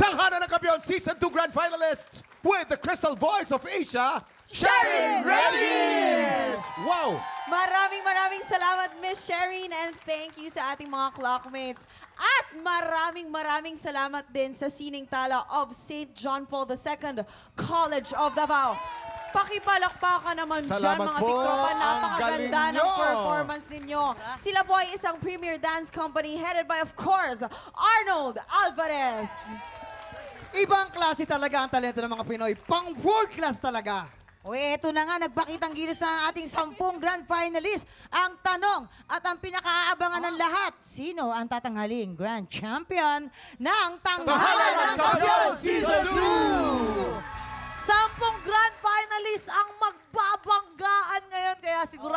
Tanghalan ng Kampiyon Season 2 Grand Finalists with the Crystal Voice of Asia, Sharon Reyes! Wow! Maraming salamat, Miss Shereen, and thank you sa ating mga clockmates. At maraming salamat din sa sining tala of St. John Paul II College of Davao. Pakipalakpakan naman dyan, Salamat mga po. tiktropa. Ang Napakaganda galing ng nyo. performance ninyo. Sila po ay isang premier dance company headed by, of course, Arnold Alvarez. Ibang klase talaga ang talento ng mga Pinoy. Pang world class talaga. O eto na nga, nagpakitang giris na ating 10 grand finalist. Ang tanong at ang pinakaabangan ng lahat, sino ang tatanghaling grand champion ng Tanghalan ng Kampiyon Season 2! 10 grand finalists ang magbabanggaan ngayon. Kaya siguro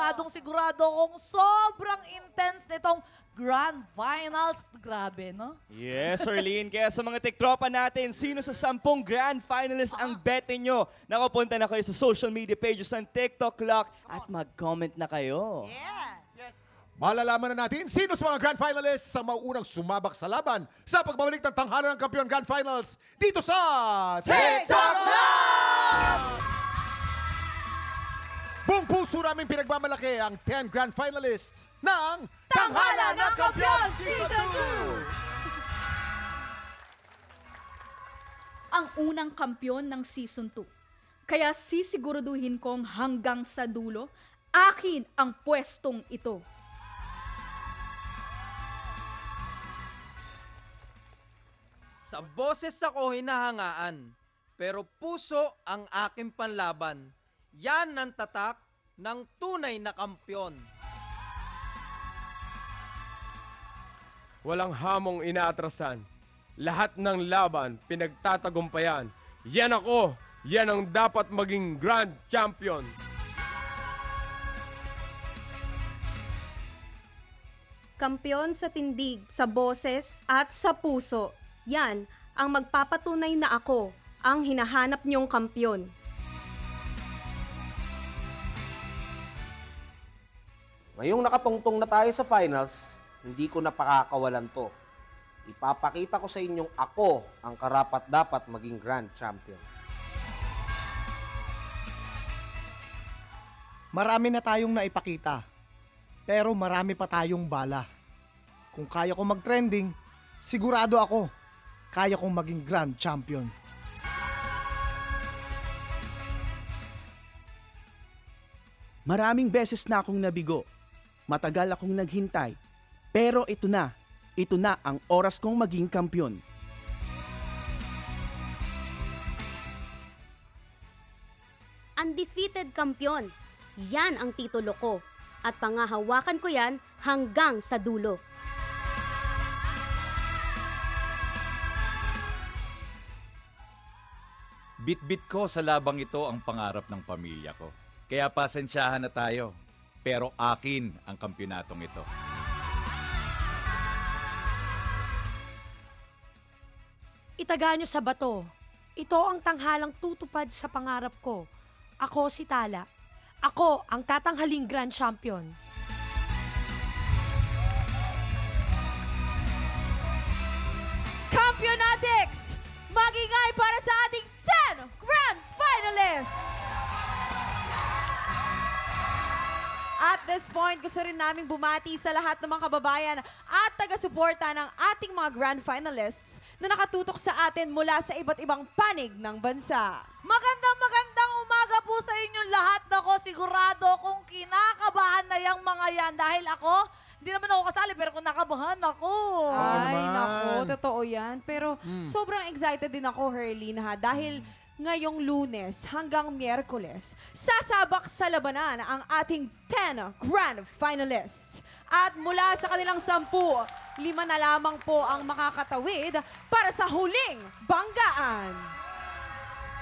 kung sobrang intense nitong grand finals. Grabe, no? Yes, Arlene. Kaya sa mga tiktropa natin, sino sa 10 grand finalists ang bet nyo? Nakapunta na kayo sa social media pages ng TikTok Clock at mag-comment na kayo. Yeah. Malalaman na natin sino sa mga Grand Finalists ang mauunang sumabak sa laban sa pagbabalik ng Tanghalan ng Kampiyon Grand Finals dito sa TikTok Live! Buong puso namin pinagmamalaki ang 10 Grand Finalists ng Tanghalan ng Kampiyon Season 2! Ang unang kampyon ng Season 2. Kaya sisiguraduhin kong hanggang sa dulo, akin ang pwestong ito. Sa boses ako hinahangaan, pero puso ang aking panlaban. Yan ang tatak ng tunay na kampyon. Walang hamong inaatrasan. Lahat ng laban pinagtatagumpayan. Yan ako! Yan ang dapat maging grand champion! Kampiyon sa tindig, sa boses at sa puso. Yan ang magpapatunay na ako ang hinahanap niyong kampiyon. Ngayong nakatungtong na tayo sa finals, hindi ko napakakawalan to. Ipapakita ko sa inyong ako ang karapat-dapat maging grand champion. Marami na tayong naipakita. Pero marami pa tayong bala. Kung kaya ko mag-trending, sigurado ako, kaya kong maging grand champion. Maraming beses na akong nabigo. Matagal akong naghintay. Pero ito na ang oras kong maging kampiyon. Undefeated kampiyon. Yan ang titulo ko. At pangahawakan ko yan hanggang sa dulo. Bit-bit ko sa labang ito ang pangarap ng pamilya ko. Kaya pasensyahan na tayo. Pero akin ang kampyonatong ito. Itaga nyo sa bato. Ito ang tanghalang tutupad sa pangarap ko. Ako si Tala. Ako ang tatanghaling grand champion. Kampionatics! Magingay para sa ating 10 Grand Finalists! At this point, gusto rin naming bumati sa lahat ng mga kababayan at taga-suporta ng ating mga Grand Finalists na nakatutok sa atin mula sa iba't ibang panig ng bansa. Magandang umaga po sa inyong lahat. Nako, sigurado kung kinakabahan na yung mga yan. Dahil ako, hindi naman ako kasali, pero kung nakabahan ako. Ay, naman. nako, totoo yan. Pero sobrang excited din ako, Herlene, ha? Dahil ngayong Lunes hanggang Miyerkules, sasabak sa labanan ang ating 10 Grand Finalists. At mula sa kanilang 10, 5 na lamang po ang makakatawid para sa huling banggaan.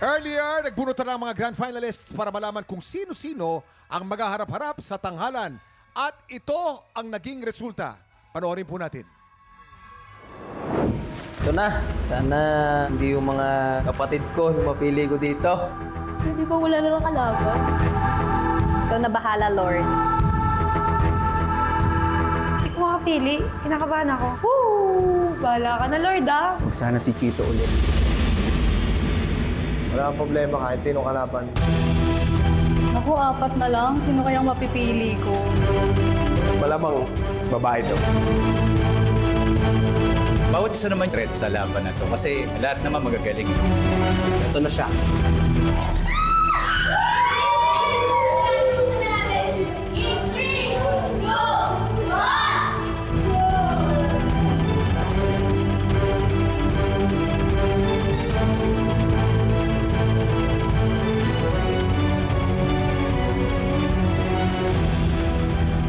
Earlier, nagbunutan ng mga Grand Finalists para malaman kung sino-sino ang maghaharap-harap sa tanghalan. At ito ang naging resulta. Panoorin po natin. Ito na, sana hindi yung mga kapatid ko yung mapili ko dito. Di ba wala na kalaban? Ikaw na bahala, Lord. Hindi ko makapili. Kinakabahan ako. Woo! Bahala ka na, Lord, ah. Sana si Chito ulit. Wala kang problema kahit sino kalaban. Ako, 4 na lang. Sino kayang mapipili ko? Malamang babae to. Bawat isa naman threat sa laban na to kasi lahat naman magagaling. Ito na siya.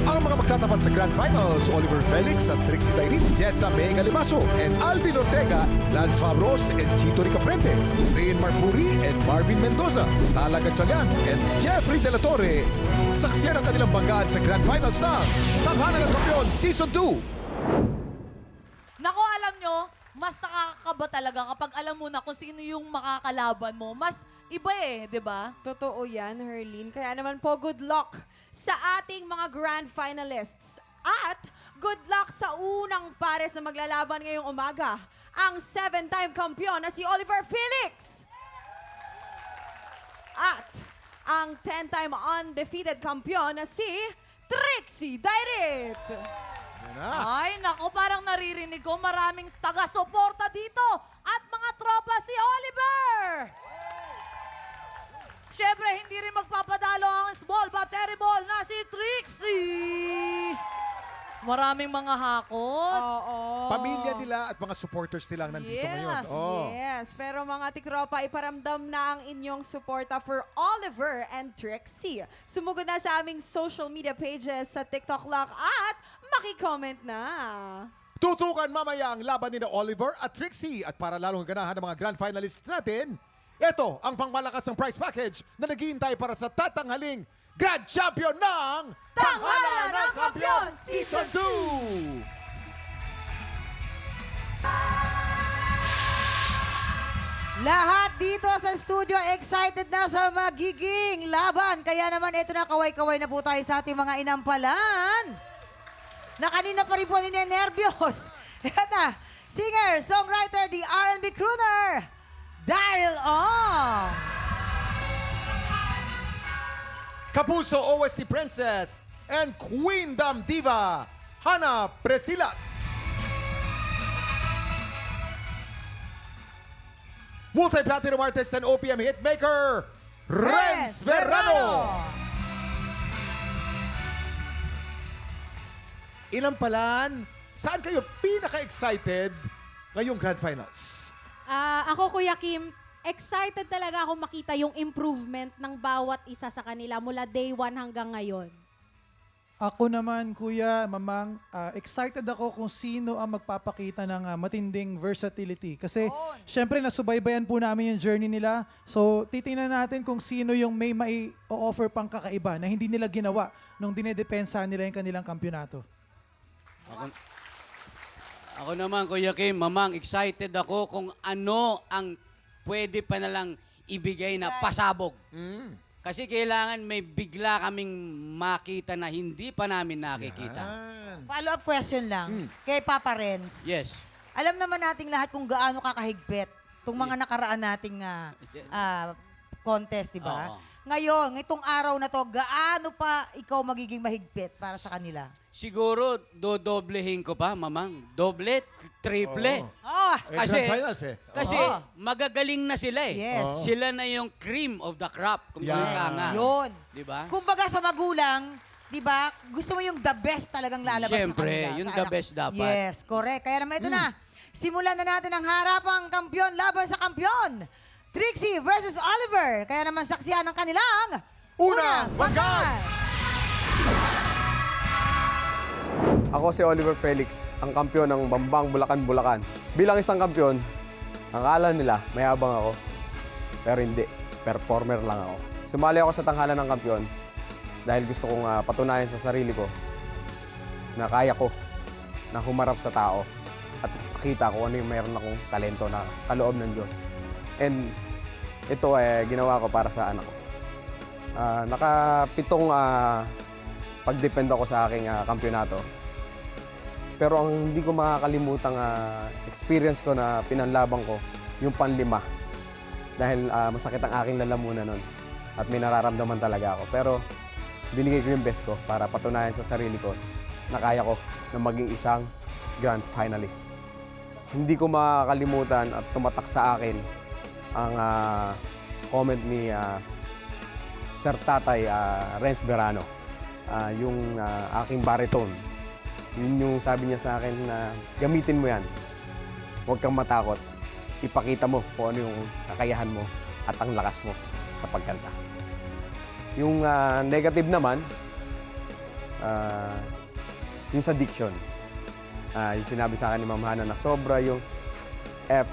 Ang mga magtatapat sa Grand Finals, Oliver Felix at Trixie Dairin, Jessa May Galimaso, and Alvin Ortega, Lance Fabros, and Chito Ricafrente, Rain Marpuri, and Marvin Mendoza, Tala Gatchalian, and Jeffrey De La Torre. Saksiyan ang kanilang banggaan sa Grand Finals ng Tanghalan ng Kampiyon Season 2. Nako, alam nyo, mas nakakakaba talaga kapag alam mo na kung sino yung makakalaban mo. Mas iba eh, di ba? Totoo yan, Herlene. Kaya naman po, good luck sa ating mga grand finalists. At good luck sa unang pares na maglalaban ngayong umaga. Ang 7-time kampiyon na si Oliver Felix. At ang 10-time undefeated kampiyon na si Trixie Dairit. Ay, nako, parang naririnig ko maraming taga-suporta dito. At mga tropa si Oliver. Siyempre, hindi rin magpapadalo ang small but terrible na si Trixie. Maraming mga hakot. Oo. Pamilya nila at mga supporters nila ang nandito ngayon. Oh. Yes, pero mga tikropa, iparamdam na ang inyong suporta for Oliver and Trixie. Sumugod na sa aming social media pages sa TikTok Lock at makicomment na. Tutukan mamaya ang laban ni Oliver at Trixie. At para lalong ganahan ng mga grand finalists natin, ito ang pangmalakas ng prize package na naghihintay para sa tatanghaling Grand Champion ng Tanghalan ng Kampiyon Season 2! Lahat dito sa studio excited na sa magiging laban. Kaya naman ito na, kaway-kaway na po tayo sa ating mga inampalan. Na kanina pa rin po ninenervyos. Yan na, singer, songwriter, the R&B crooner, Daryl Ong. Kapuso OST Princess and Queendom Diva, Hana Presilas. Multi-platinum artist and OPM hitmaker, Renz Verrano. Inampalan, saan kayo pinaka-excited ngayong Grand Finals? Ako, Kuya Kim, excited talaga ako makita yung improvement ng bawat isa sa kanila mula day 1 hanggang ngayon. Ako naman, Kuya, Mamang, excited ako kung sino ang magpapakita ng matinding versatility. Kasi, syempre, nasubaybayan po namin yung journey nila. So, titingnan natin kung sino yung may mai-offer pang kakaiba na hindi nila ginawa nung dinedepensa nila yung kanilang kampyonato. Ako naman, Kuya Kim, Mamang, excited ako kung ano ang pwede pa nalang ibigay na pasabog. Kasi kailangan may bigla kaming makita na hindi pa namin nakikita. Follow-up question lang kay Papa Renz. Yes. Alam naman nating lahat kung gaano kakahigpit itong mga nakaraan nating contest, di ba? Oo. Ngayon, itong araw na to, gaano pa ikaw magiging mahigpit para sa kanila? Siguro, dodoblehin ko pa, Mamang. Doble, triple. Oh, Grand Finals eh. Kasi magagaling na sila eh. Yes. Sila na yung cream of the crop. Kung Yeah. nga. yun. Di ba? Kumbaga sa magulang, di ba, gusto mo yung the best talagang lalabas Siyempre, sa kanila. yung sa the anak. best dapat. Yes, correct. Kaya naman ito na. Simulan na natin ang harapang kampyon laban sa kampyon. Trixie versus Oliver. Kaya naman saksiyan ng kanilang Unang Banggaan! Ako si Oliver Felix, ang kampiyon ng Bambang Bulacan. Bilang isang kampiyon, ang akala nila mayabang ako. Pero hindi, performer lang ako. Sumali ako sa tanghalan ng kampiyon dahil gusto kong patunayan sa sarili ko na kaya ko na humarap sa tao at makita ko ano yung mayroon akong talento na kaloob ng Diyos. And ito ginawa ko para sa anak ko. Nakapitong pag-depend ako sa aking kampyonato. Pero ang hindi ko makakalimutang experience ko na pinanlaban ko, yung panlima. Dahil masakit ang aking lalamunan nun. At may nararamdaman talaga ako. Pero binigay ko yung best ko para patunayan sa sarili ko na kaya ko na maging isang grand finalist. Hindi ko makakalimutan at tumatak sa akin ang comment ni Sir Tatay Renz Berano, yung aking baritone. Yun yung sabi niya sa akin na gamitin mo yan. Huwag kang matakot. Ipakita mo kung ano yung kakayahan mo at ang lakas mo sa pagkanta. Yung negative naman, yung sa diction. Yung sinabi sa akin ni Ma'am Hana na sobra yung F.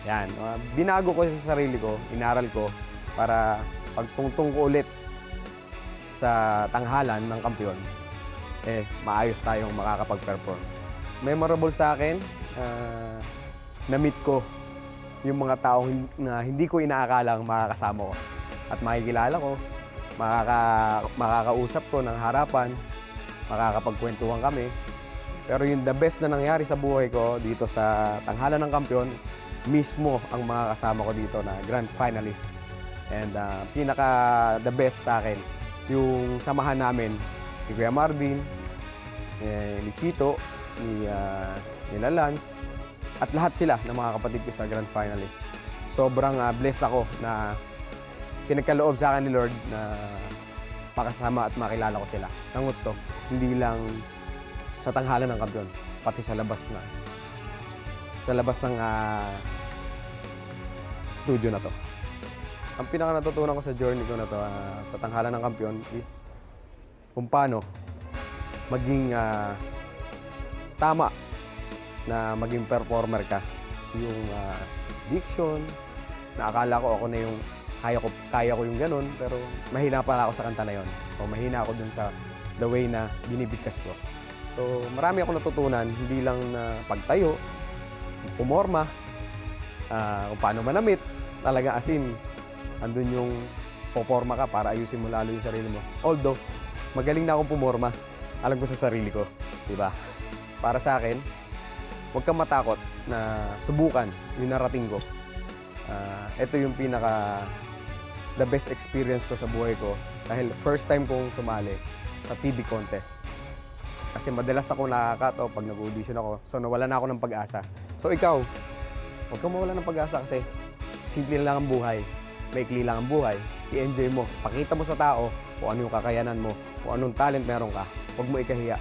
Yan. Binago ko sa sarili ko, inaral ko para pagtungtong ko ulit sa tanghalan ng kampiyon, maayos tayong makakapag-perform. Memorable sa akin, na-meet ko yung mga taong na hindi ko inaakalang makakasama ko. At makikilala ko, makakausap ko ng harapan, makakapagkwentuhan kami. Pero yung the best na nangyari sa buhay ko dito sa tanghalan ng kampiyon, mismo ang mga kasama ko dito na grand finalist. And pinaka the best sa akin, yung samahan namin ni Kuya Marvin, ni Chito, ni Lance, at lahat sila ng mga kapatid ko sa grand finalist. Sobrang blessed ako na pinagkaloob sa akin ni Lord na makasama at makilala ko sila ng gusto. Hindi lang sa tanghalan ng kampiyon, pati sa labas ng studio na to. Ang pinaka natutunan ko sa journey ko na to sa tanghalan ng kampiyon is kung paano maging tama na maging performer ka. Yung diction, na akala ko ako na yung kaya ko yung ganun, pero mahina pala ako sa kanta na yun. O mahina ako dun sa the way na binibigkas ko. So marami ako natutunan, hindi lang na pagtayo, pumorma, kung paano manamit, talaga asin, andun yung poporma ka para ayusin mo lalo yung sarili mo. Although, magaling na akong pumorma, alam ko sa sarili ko, di ba? Para sa akin, huwag kang matakot na subukan yung narating ko. Ito yung the best experience ko sa buhay ko dahil first time kong sumali sa TV contest. Kasi madalas ako nakakato pag nag-audition ako, so nawala na ako ng pag-asa. So ikaw, huwag kang mawala ng pag-asa kasi simple lang ang buhay, maikli lang ang buhay, i-enjoy mo, pakita mo sa tao kung ano yung kakayanan mo, kung anong talent meron ka, huwag mo ikahiya.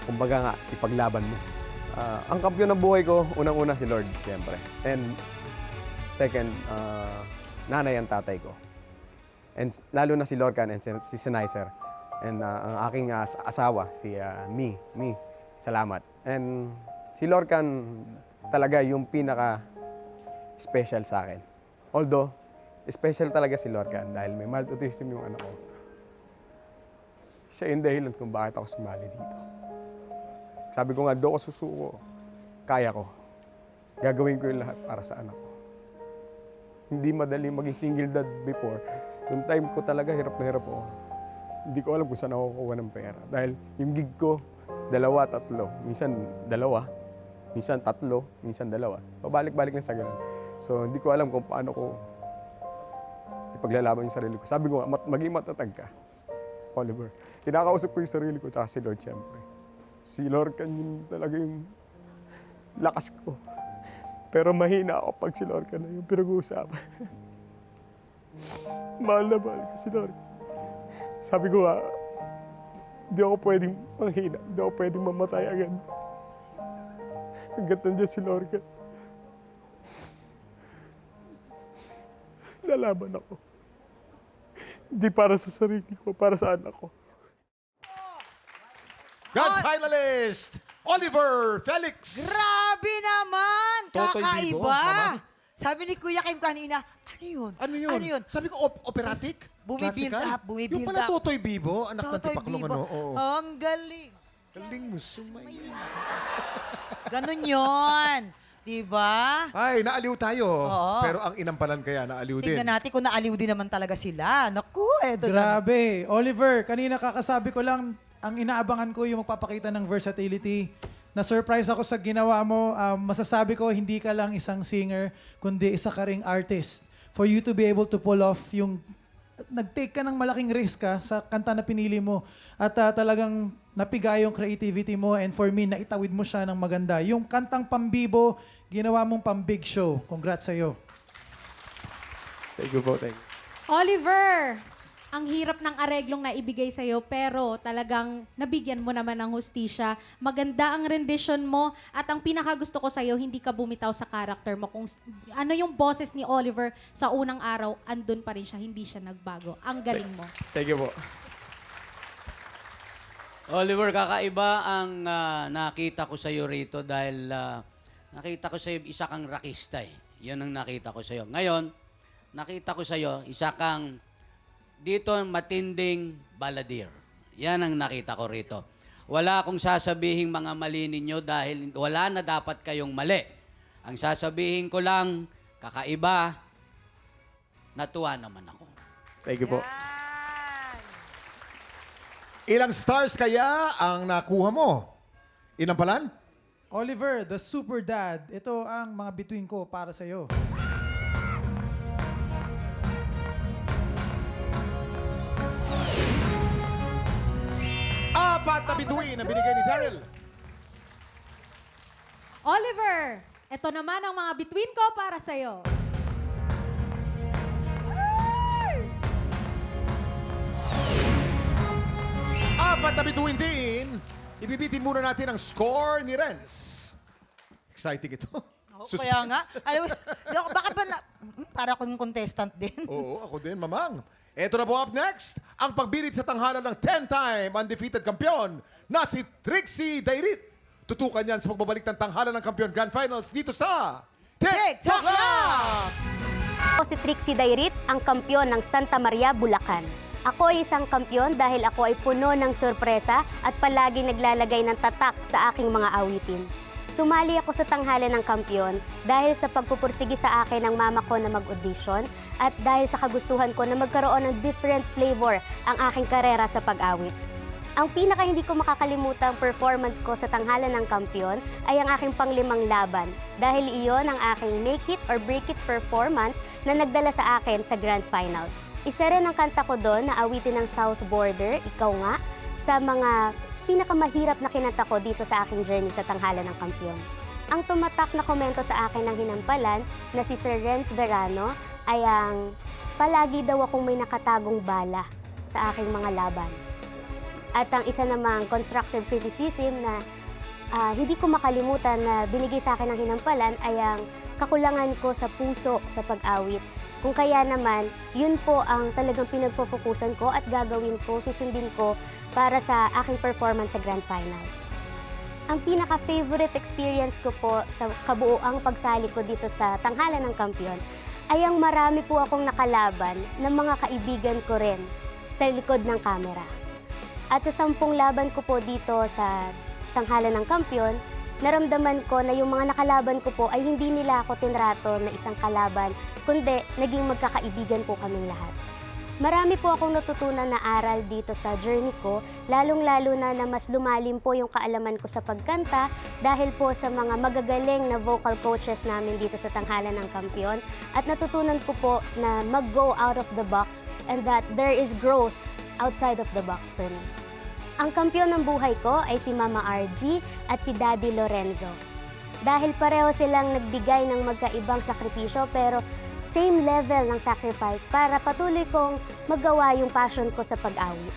Kumbaga nga, ipaglaban mo. Ang kampiyon ng buhay ko, unang-una si Lord, siyempre. And second, nanay ang tatay ko. And lalo na si Lorcan and si Senizer. And ang aking asawa, si Mi, salamat. And si Lorcan talaga yung pinaka-special sa akin. Although, special talaga si Lorcan dahil may mild autism yung anak ko. Siya yung dahilan kung bakit ako sumali dito. Sabi ko nga, do ko susuko, kaya ko. Gagawin ko yung lahat para sa anak ko. Hindi madali maging single dad before. Noong time ko talaga, hirap na hirap ako. Hindi ko alam kung saan ako kukuha ng pera. Dahil yung gig ko, 2, 3. Minsan 2, minsan 3, minsan 2. Pabalik-balik na sa ganun. So hindi ko alam kung paano ko ipaglalaban yung sarili ko. Sabi ko, maging matatag ka, Oliver. Kinakausap ko yung sarili ko, tsaka si Lord siyempre. Si Lord yun talaga yung lakas ko. Pero mahina ako pag si Lord na yung pinag-uusapan. Mahal na mahal ko si Lord. Sabi ko hindi ako pwedeng manghina, hindi ako pwedeng mamatay agad. Hanggat nandiyan si Lorca. Lalaban ako. Hindi para sa sarili ko, para sa anak ko. Grand finalist, Oliver Felix! Grabe naman! Totoy Bibo, Kakaiba! naman. Sabi ni Kuya Kim kanina, ano yun? Ano yun? Ano yun? Sabi ko, operatic? Bumibuild Classical? up, bumibuild Yung pala up. Totoy Bibo, anak ng Totoy Tipaklong Bibo. ano. Oo. Ang galing. Galing mo, sumay. Ganun yun. Diba? Ay, naaliw tayo. Oo. Pero ang inampalan kaya, naaliw din. Tingnan natin kung naaliw din naman talaga sila. Naku, eto na. Grabe. Oliver, kanina kakasabi ko lang, ang inaabangan ko yung magpapakita ng versatility. Na-surprise ako sa ginawa mo. Masasabi ko, hindi ka lang isang singer, kundi isa ka ring artist. For you to be able to pull off yung nag-take ka ng malaking risk sa kanta na pinili mo. At talagang napiga yung creativity mo. And for me, naitawid mo siya ng maganda. Yung kantang pambibo, ginawa mong pang-big show. Congrats sa'yo. Thank you po, thank you. Oliver, ang hirap ng areglong na ibigay sa'yo, pero talagang nabigyan mo naman ng hustisya. Maganda ang rendition mo, at ang pinakagusto ko sa'yo, hindi ka bumitaw sa character mo. Kung ano yung boses ni Oliver sa unang araw, andun pa rin siya, hindi siya nagbago. Ang galing mo. Thank you po. Oliver, kakaiba ang nakita ko sa'yo rito dahil nakita ko sa'yo isa kang rakista eh. Yun ang nakita ko sa'yo. Ngayon, nakita ko sa'yo isa kang dito matinding baladir. Yan ang nakita ko rito. Wala akong sasabihing mga mali ninyo dahil wala na dapat kayong mali. Ang sasabihin ko lang, kakaiba, natuwa naman ako. Thank you po. Ilang stars kaya ang nakuha mo? Inampalan? Oliver, the super dad. Ito ang mga bituin ko para sa'yo. Apat na bituin na binigay ni Daryl. Oliver, ito naman ang mga between ko para sa'yo. Apat na bituin din. Ibibitin muna natin ang score ni Renz. Exciting ito. Kaya nga. Alam mo, bakit ba para akong contestant din? Oo, ako din, mamang. Ito na po up next, ang pagbirit sa tanghalan ng 10-time undefeated kampiyon na si Trixie Dairit. Tutukan yan sa pagbabalik ng tanghalan ng kampiyon Grand Finals dito sa TikTok Live! Ako si Trixie Dairit, ang kampiyon ng Santa Maria, Bulacan. Ako ay isang kampiyon dahil ako ay puno ng sorpresa at palagi naglalagay ng tatak sa aking mga awitin. Sumali ako sa tanghalan ng kampiyon dahil sa pagpupursigi sa akin ng mama ko na mag-audition at dahil sa kagustuhan ko na magkaroon ng different flavor ang aking karera sa pag-awit. Ang pinaka hindi ko makakalimutang performance ko sa tanghalan ng kampiyon ay ang aking panglimang laban dahil iyon ang aking make it or break it performance na nagdala sa akin sa Grand Finals. Isa rin ang kanta ko doon na awitin ng South Border, Ikaw Nga, sa mga pinakamahirap na kinanta ko dito sa aking journey sa tanghalan ng kampiyon. Ang tumatak na komento sa akin ng hinampalan na si Sir Renz Verano ay ang palagi daw akong may nakatagong bala sa aking mga laban. At ang isa namang constructive criticism na hindi ko makalimutan na binigay sa akin ng hinampalan ay ang kakulangan ko sa puso sa pag-awit. Kung kaya naman, yun po ang talagang pinagpofokusan ko at gagawin ko, susundin ko para sa aking performance sa Grand Finals. Ang pinaka-favorite experience ko po sa kabuoang pagsali ko dito sa tanghalan ng kampiyon ay ang marami po akong nakalaban ng mga kaibigan ko rin sa likod ng kamera. At sa 10 laban ko po dito sa tanghalan ng kampiyon, naramdaman ko na yung mga nakalaban ko po ay hindi nila ako tinrato na isang kalaban, kundi naging magkakaibigan po kaming lahat. Marami po akong natutunan na aral dito sa journey ko, lalong-lalo na mas lumalim po yung kaalaman ko sa pagkanta dahil po sa mga magagaling na vocal coaches namin dito sa tanghalan ng kampiyon at natutunan ko po na mag-go out of the box and that there is growth outside of the box for me. Ang kampiyon ng buhay ko ay si Mama RG at si Daddy Lorenzo. Dahil pareho silang nagbigay ng magkaibang sakripisyo pero same level ng sacrifice para patuloy kong magawa yung passion ko sa pag-awit.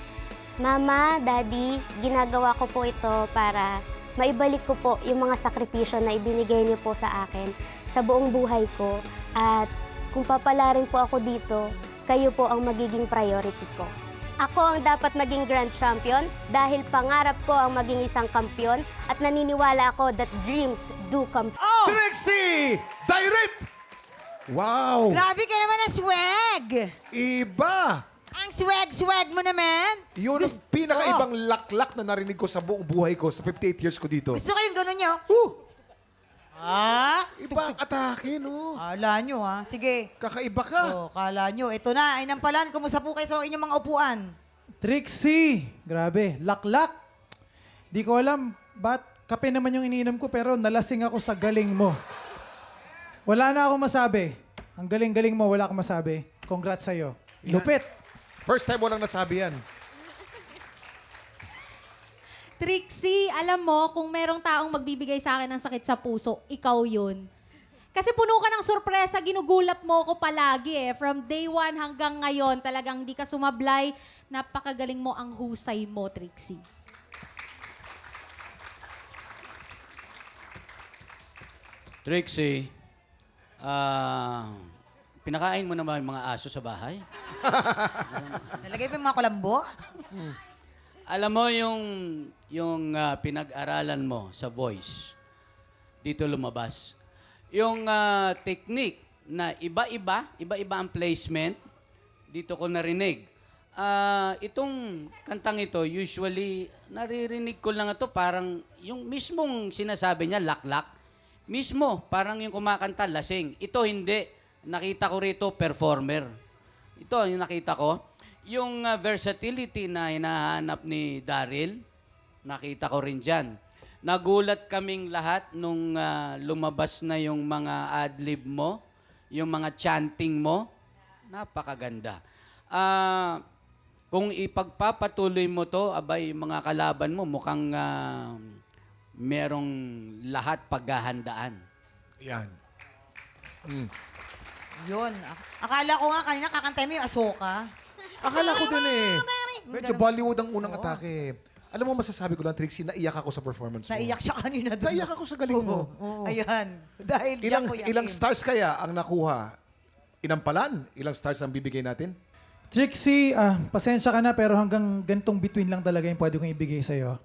Mama, Daddy, ginagawa ko po ito para maibalik ko po yung mga sakripisyo na ibinigay niyo po sa akin sa buong buhay ko. At kung papalarin po ako dito, kayo po ang magiging priority ko. Ako ang dapat maging grand champion dahil pangarap ko ang maging isang kampiyon at naniniwala ako that dreams do come. Oh! Trixie Dairit! Wow! Grabe ka naman na swag! Iba! Ang swag-swag mo naman! Yun ang pinakaibang laklak na narinig ko sa buong buhay ko sa 58 years ko dito. Gusto ko yung gano'n nyo? Iba ang atake, no? Kala nyo, ha? Sige. Kakaiba ka. Oh, kala nyo. Ito na, ay nampalan. Kumusta po kayo sa inyong mga upuan? Trixie! Grabe, laklak. Di ko alam, ba't kape naman yung iniinom ko pero nalasing ako sa galing mo. Wala na akong masabi. Ang galing-galing mo, wala akong masabi. Congrats sa'yo. Lupit! First time walang nasabi yan. Trixie, alam mo, kung merong taong magbibigay sa akin ng sakit sa puso, ikaw yun. Kasi puno ka ng sorpresa, ginugulat mo ko palagi eh. From day one hanggang ngayon, talagang di ka sumablay. Napakagaling mo, ang husay mo, Trixie. Trixie, pinakain mo naman yung mga aso sa bahay? Nalagay pa yung mga kulambo? Alam mo yung pinag-aralan mo sa voice, dito lumabas. Yung technique na iba-iba ang placement, dito ko narinig. Itong kantang ito, usually, naririnig ko lang ito parang yung mismong sinasabi niya, laklak. Mismo, parang yung kumakanta, lasing. Ito hindi. Nakita ko rito, performer. Ito, yung nakita ko. Yung versatility na hinahanap ni Daryl, nakita ko rin dyan. Nagulat kaming lahat nung lumabas na yung mga adlib mo, yung mga chanting mo. Napakaganda. Kung ipagpapatuloy mo to, abay, mga kalaban mo, mukhang merong lahat paghahandaan. Yan. Yun. Akala ko nga kanina kakantay mo yung Asoka. Akala ko din eh. Medyo Bollywood ang unang atake. Alam mo, masasabi ko lang, Trixie, naiyak ako sa performance mo. Naiyak siya kanina doon. Naiyak ako sa galing mo. Oo. Ayan. Dahil diyan ko Ilang stars kaya ang nakuha? Inampalan? Ilang stars ang bibigay natin? Trixie, pasensya ka na pero hanggang ganitong between lang talaga yung pwede kong ibigay sa'yo.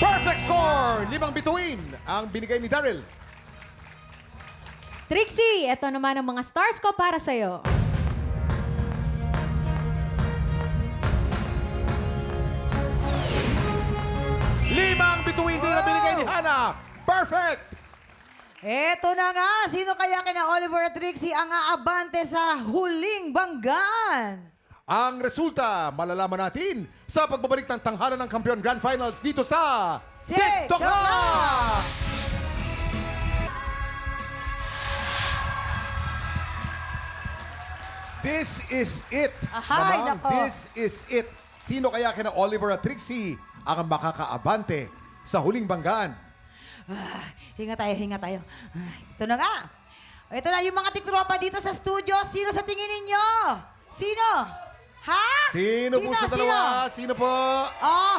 Perfect score! 5 bituin ang binigay ni Daryl. Trixie, eto naman ang mga stars ko para sa'yo. Limang bituin din ang binigay ni Hannah. Perfect! Eto na nga, sino kaya kina Oliver at Trixie ang aabante sa huling banggaan? Ang resulta, malalaman natin sa pagbabalik ng tanghalan ng Kampiyon Grand Finals dito sa TikTok Live! This is it, Ahay, Mamang. nako. This is it. Sino kaya kina Oliver at Trixie ang makakaabante sa huling banggaan? Hinga tayo, hinga tayo. Ito na nga. Ito na yung mga tiktropa dito sa studio. Sino sa tingin ninyo? Sino? Ha? Sino po sa dalawa? Sino po? Oh.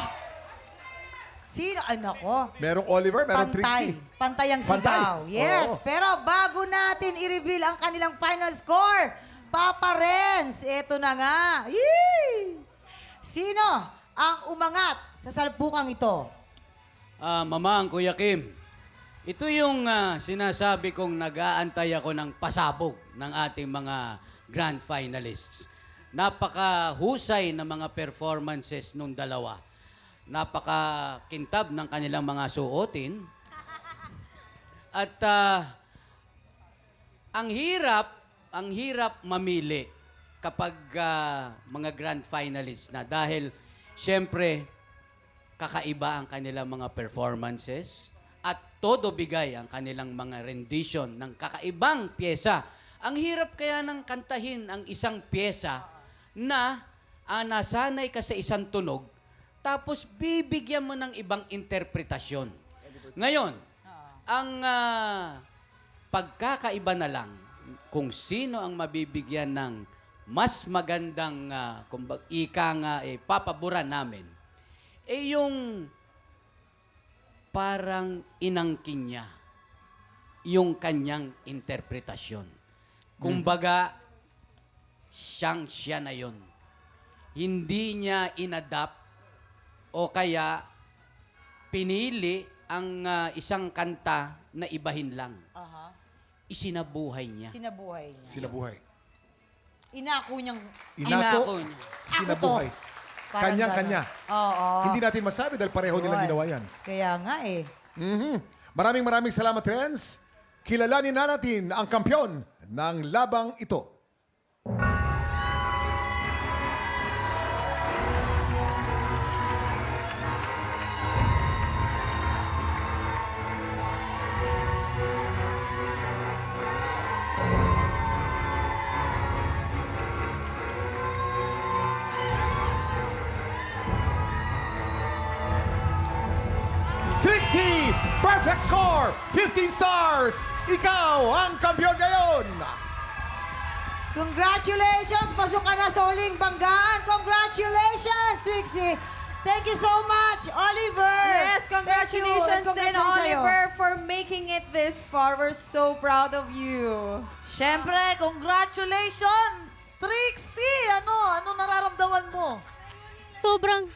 Sino? Ay, nako. Merong Oliver, merong Trixie. Pantay ang Pantay. sigaw. Yes. Oo. Pero bago natin i-reveal ang kanilang final score, Papa Renz, ito na nga. Yee! Sino ang umangat sa salpukang ito? Mamang, Kuya Kim, ito yung sinasabi kong nag-aantay ako ng pasabog ng ating mga grand finalists. Napakahusay na mga performances nung dalawa. Napakakintab ng kanilang mga suotin. At ang hirap mamili kapag mga grand finalists na dahil siyempre kakaiba ang kanilang mga performances at todo bigay ang kanilang mga rendition ng kakaibang pyesa. Ang hirap kaya ng kantahin ang isang pyesa na nasanay ka sa isang tunog tapos bibigyan mo ng ibang interpretasyon. Ngayon, ang pagkakaiba na lang kung sino ang mabibigyan ng mas magandang papaboran namin, yung parang inangkin niya yung kanyang interpretasyon. Kumbaga, siya na yun. Hindi niya inadapt o kaya pinili ang isang kanta na ibahin lang. Isinabuhay niya. Sinabuhay niya. Sinabuhay. Inako niyang... Inako, sinabuhay. Parang Kanyang-kanya. Oo. Hindi natin masabi dahil pareho nilang ginawa yan. Kaya nga eh. Maraming salamat, Renz. kilalanin na natin ang kampyon ng labang ito. Trixie! Perfect score! 15 stars! Ikaw ang kampiyon ngayon! Congratulations! Pasok ka na sa uling banggaan. Congratulations, Trixie! Thank you so much, Oliver! Yes, congratulations Thank you. din, Congratulations sa'yo. Oliver, for making it this far. We're so proud of you. Siyempre, congratulations! Trixie! Ano nararamdaman mo? Sobrang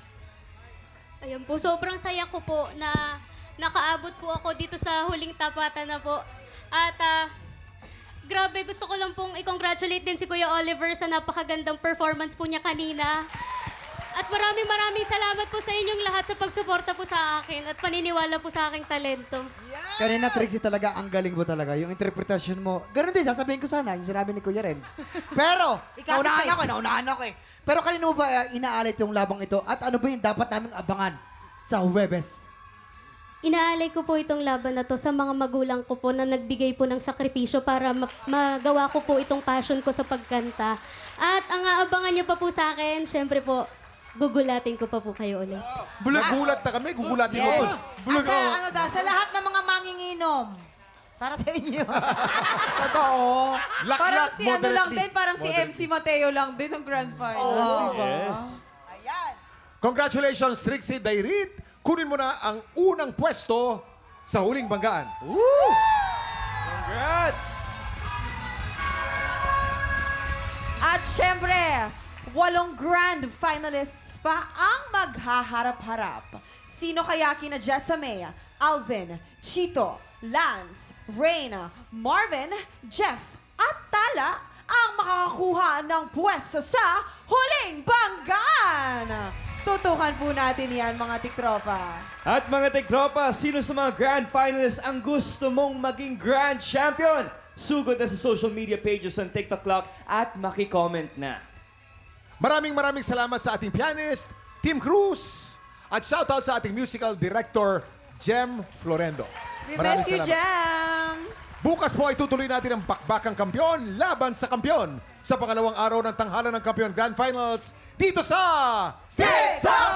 saya ko po na nakaabot po ako dito sa huling tapatan na po. At grabe, gusto ko lang pong i-congratulate din si Kuya Oliver sa napakagandang performance po niya kanina. At maraming salamat po sa inyong lahat sa pagsuporta po sa akin at paniniwala po sa aking talento. Kanina, Trixie, talaga, ang galing mo talaga. Yung interpretasyon mo. Ganun din, sasabihin ko sana, yung sinabi ni Kuya Renz. Pero, naunahan ako eh. Pero kanina mo ba inaalit yung labang ito? At ano ba yung dapat naming abangan sa Huwebes? Inaalay ko po itong laban na to sa mga magulang ko po na nagbigay po ng sakripisyo para magawa ko po itong passion ko sa pagkanta. At ang aabangan niyo pa po sa akin, syempre po, gugulatin ko pa po kayo ulit. Gulat na kami, gugulatin mo. Sa lahat ng mga manginginom. Para sa inyo. Totoo. Laklak, Parang si ano lang moderately. din, parang si MC Mateo lang din ng Grand Finals. Diba? Yes. Congratulations, Trixie Dairit. Kunin mo na ang unang pwesto sa huling banggaan. Congrats! At syempre, 8 grand finalists pa ang maghaharap-harap. Sino kaya kina Jessamay, Alvin, Chito, Lance, Reyna, Marvin, Jeff at Tala ang makakakuha ng pwesto sa huling banggaan? Tutukan po natin yan, mga tiktropa. At mga tiktropa, sino sa mga grand finalists ang gusto mong maging grand champion? Sugod na sa social media pages ng TikTok Clock at maki-comment na. Maraming salamat sa ating pianist, Tim Cruz, at shoutout sa ating musical director, Jem Florendo. We Maraming miss you, salamat. Jam! Bukas po ay tutuloy natin ang bakbakang kampyon laban sa kampyon sa pangalawang araw ng tanghalan ng Kampyon Grand Finals dito sa TikTok